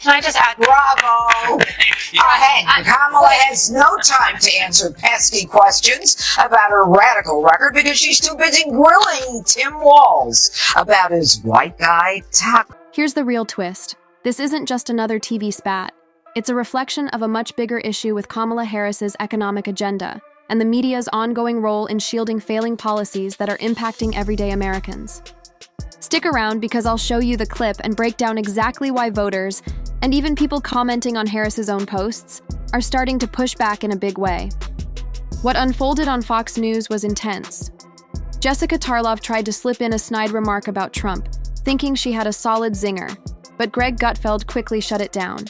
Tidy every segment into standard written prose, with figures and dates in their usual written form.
Can I just add? Bravo! Kamala has no time to answer pesky questions about her radical record because she's too busy grilling Tim Walz about his white guy taco. Here's the real twist. This isn't just another TV spat. It's a reflection of a much bigger issue with Kamala Harris's economic agenda and the media's ongoing role in shielding failing policies that are impacting everyday Americans. Stick around because I'll show you the clip and break down exactly why voters, and even people commenting on Harris's own posts, are starting to push back in a big way. What unfolded on Fox News was intense. Jessica Tarlov tried to slip in a snide remark about Trump, thinking she had a solid zinger, but Greg Gutfeld quickly shut it down.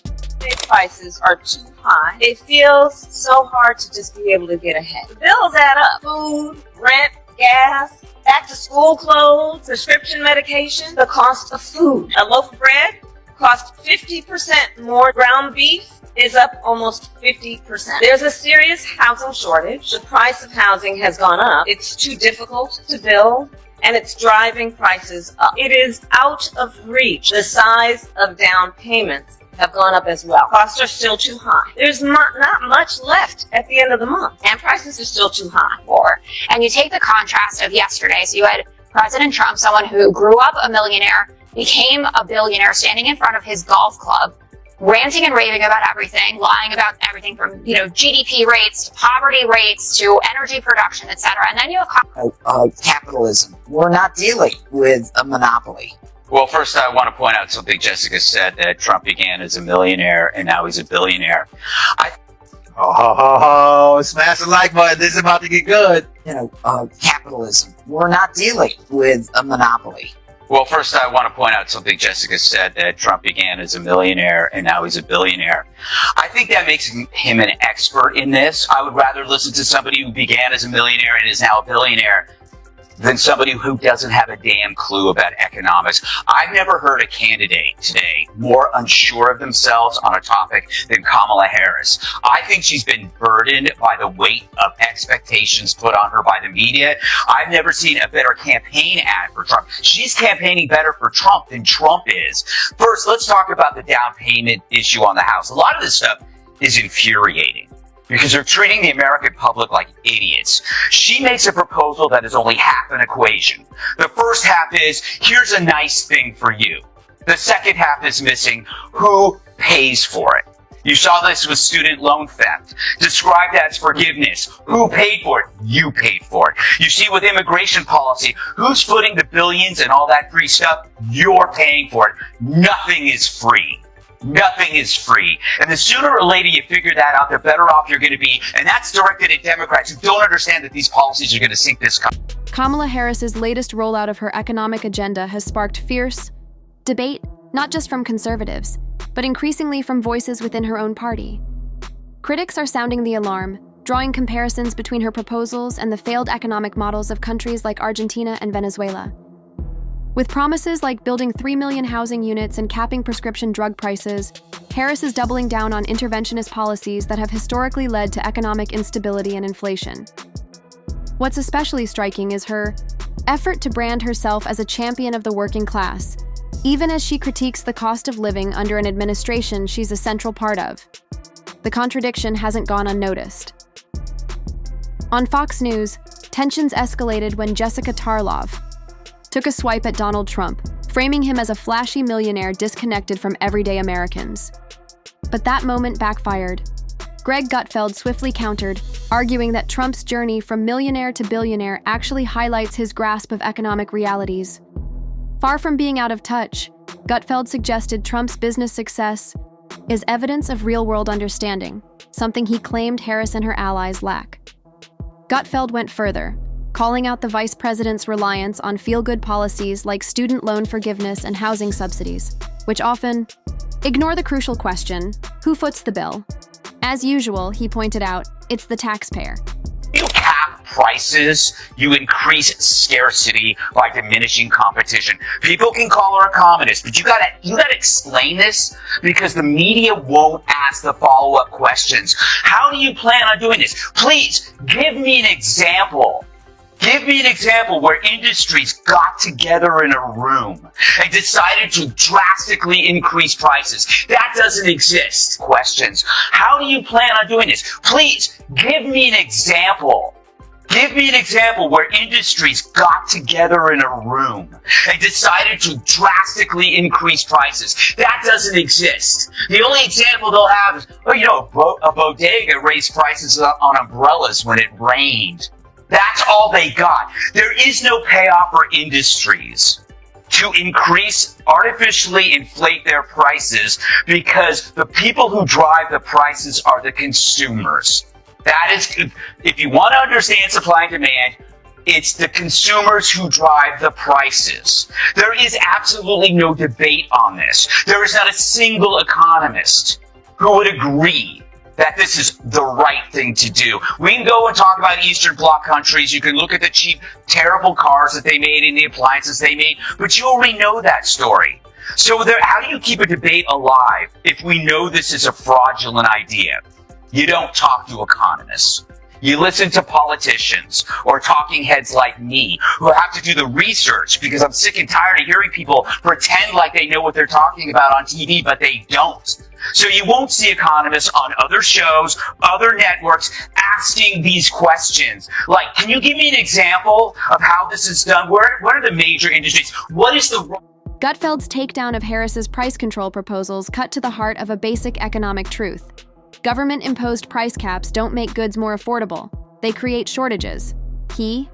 Prices are too high. It feels so hard to just be able to get ahead. The bills add up. Food, rent, gas, back to school clothes, prescription medication, the cost of food. A loaf of bread costs 50% more. Ground beef is up almost 50%. There's a serious housing shortage. The price of housing has gone up. It's too difficult to build, and it's driving prices up. It is out of reach. The size of down payments have gone up as well. Costs are still too high. There's not much left at the end of the month, and prices are still too high. And you take the contrast of yesterday. So you had President Trump, someone who grew up a millionaire, became a billionaire, standing in front of his golf club, ranting and raving about everything, lying about everything from, GDP rates to poverty rates to energy production, etc. And then you have capitalism. We're not dealing with a monopoly. Well, first I want to point out something Jessica said, that Trump began as a millionaire and now he's a billionaire. Smash the like button. This is about to get good. Capitalism. We're not dealing with a monopoly. Well, first I want to point out something Jessica said, that Trump began as a millionaire and now he's a billionaire. I think that makes him an expert in this. I would rather listen to somebody who began as a millionaire and is now a billionaire than somebody who doesn't have a damn clue about economics. I've never heard a candidate today more unsure of themselves on a topic than Kamala Harris. I think she's been burdened by the weight of expectations put on her by the media. I've never seen a better campaign ad for Trump. She's campaigning better for Trump than Trump is. First, let's talk about the down payment issue on the House. A lot of this stuff is infuriating, because they're treating the American public like idiots. She makes a proposal that is only half an equation. The first half is, here's a nice thing for you. The second half is missing, who pays for it? You saw this with student loan theft, described as forgiveness. Who paid for it? You paid for it. You see with immigration policy, who's footing the billions and all that free stuff? You're paying for it. Nothing is free. Nothing is free. And the sooner or later you figure that out, the better off you're going to be. And that's directed at Democrats who don't understand that these policies are going to sink this country. Kamala Harris's latest rollout of her economic agenda has sparked fierce debate, not just from conservatives, but increasingly from voices within her own party. Critics are sounding the alarm, drawing comparisons between her proposals and the failed economic models of countries like Argentina and Venezuela. With promises like building 3 million housing units and capping prescription drug prices, Harris is doubling down on interventionist policies that have historically led to economic instability and inflation. What's especially striking is her effort to brand herself as a champion of the working class, even as she critiques the cost of living under an administration she's a central part of. The contradiction hasn't gone unnoticed. On Fox News, tensions escalated when Jessica Tarlov took a swipe at Donald Trump, framing him as a flashy millionaire disconnected from everyday Americans. But that moment backfired. Greg Gutfeld swiftly countered, arguing that Trump's journey from millionaire to billionaire actually highlights his grasp of economic realities. Far from being out of touch, Gutfeld suggested Trump's business success is evidence of real-world understanding, something he claimed Harris and her allies lack. Gutfeld went further, calling out the vice president's reliance on feel-good policies like student loan forgiveness and housing subsidies, which often ignore the crucial question, who foots the bill? As usual, he pointed out, it's the taxpayer. You cap prices, you increase scarcity by diminishing competition. People can call her a communist, but you gotta explain this, because the media won't ask the follow-up questions. How do you plan on doing this? Please, give me an example. Give me an example where industries got together in a room and decided to drastically increase prices. That doesn't exist. Questions. How do you plan on doing this? Please, give me an example. Give me an example where industries got together in a room and decided to drastically increase prices. That doesn't exist. The only example they'll have is, a bodega raised prices on umbrellas when it rained. That's all they got. There is no payoff for industries to artificially inflate their prices because the people who drive the prices are the consumers. That is, if you want to understand supply and demand, it's the consumers who drive the prices. There is absolutely no debate on this. There is not a single economist who would agree that this is the right thing to do. We can go and talk about Eastern Bloc countries. You can look at the cheap, terrible cars that they made and the appliances they made, but you already know that story. So how do you keep a debate alive if we know this is a fraudulent idea? You don't talk to economists. You listen to politicians or talking heads like me who have to do the research because I'm sick and tired of hearing people pretend like they know what they're talking about on TV, but they don't. So you won't see economists on other shows, other networks asking these questions. Like, can you give me an example of how this is done? What are the major industries? What is the... Gutfeld's takedown of Harris's price control proposals cut to the heart of a basic economic truth. Government-imposed price caps don't make goods more affordable. They create shortages. He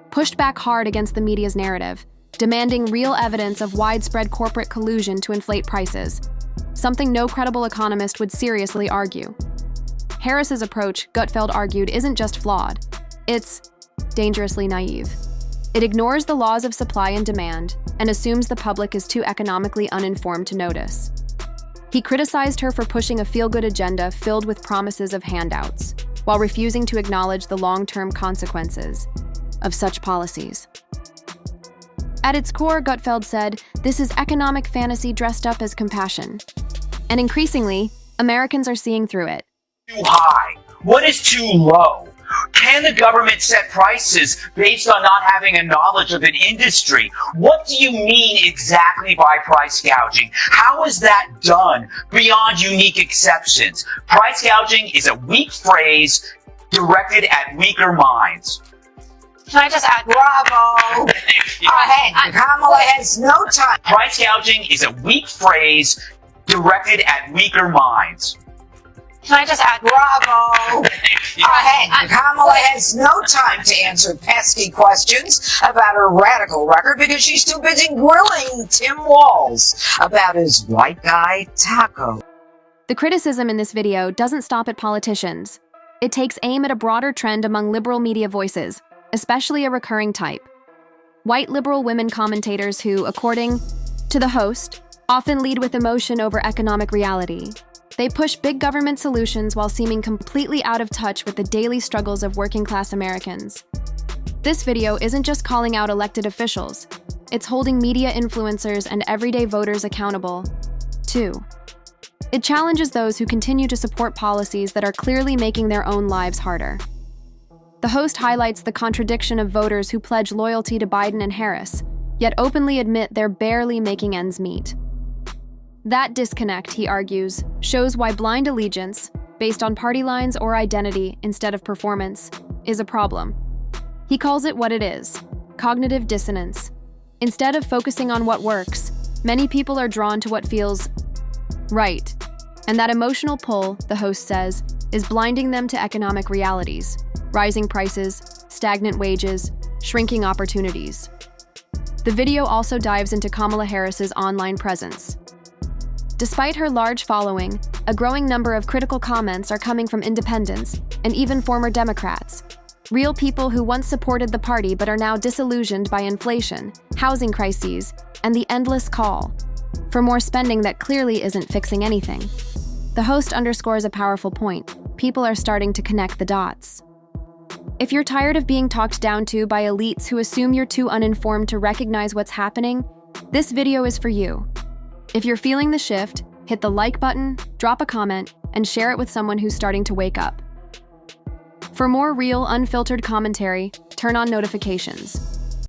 pushed back hard against the media's narrative, demanding real evidence of widespread corporate collusion to inflate prices, something no credible economist would seriously argue. Harris's approach, Gutfeld argued, isn't just flawed, it's dangerously naive. It ignores the laws of supply and demand and assumes the public is too economically uninformed to notice. He criticized her for pushing a feel-good agenda filled with promises of handouts, while refusing to acknowledge the long-term consequences of such policies. At its core, Gutfeld said, this is economic fantasy dressed up as compassion. And increasingly, Americans are seeing through it. Too high? What is too low? Can the government set prices based on not having a knowledge of an industry? What do you mean exactly by price gouging? How is that done beyond unique exceptions? Price gouging is a weak phrase directed at weaker minds. Can I just add? Bravo! Kamala has no time. Price gouging is a weak phrase directed at weaker minds. Can I just add? Bravo! Kamala has no time to answer pesky questions about her radical record because she's too busy grilling Tim Walz about his white guy taco. The criticism in this video doesn't stop at politicians. It takes aim at a broader trend among liberal media voices, especially a recurring type. White liberal women commentators who, according to the host, often lead with emotion over economic reality. They push big government solutions while seeming completely out of touch with the daily struggles of working-class Americans. This video isn't just calling out elected officials, it's holding media influencers and everyday voters accountable, too. It challenges those who continue to support policies that are clearly making their own lives harder. The host highlights the contradiction of voters who pledge loyalty to Biden and Harris, yet openly admit they're barely making ends meet. That disconnect, he argues, shows why blind allegiance, based on party lines or identity instead of performance, is a problem. He calls it what it is: cognitive dissonance. Instead of focusing on what works, many people are drawn to what feels right. And that emotional pull, the host says, is blinding them to economic realities: rising prices, stagnant wages, shrinking opportunities. The video also dives into Kamala Harris's online presence. Despite her large following, a growing number of critical comments are coming from independents and even former Democrats. Real people who once supported the party but are now disillusioned by inflation, housing crises, and the endless call for more spending that clearly isn't fixing anything. The host underscores a powerful point: people are starting to connect the dots. If you're tired of being talked down to by elites who assume you're too uninformed to recognize what's happening, this video is for you. If you're feeling the shift, hit the like button, drop a comment, and share it with someone who's starting to wake up. For more real, unfiltered commentary, turn on notifications.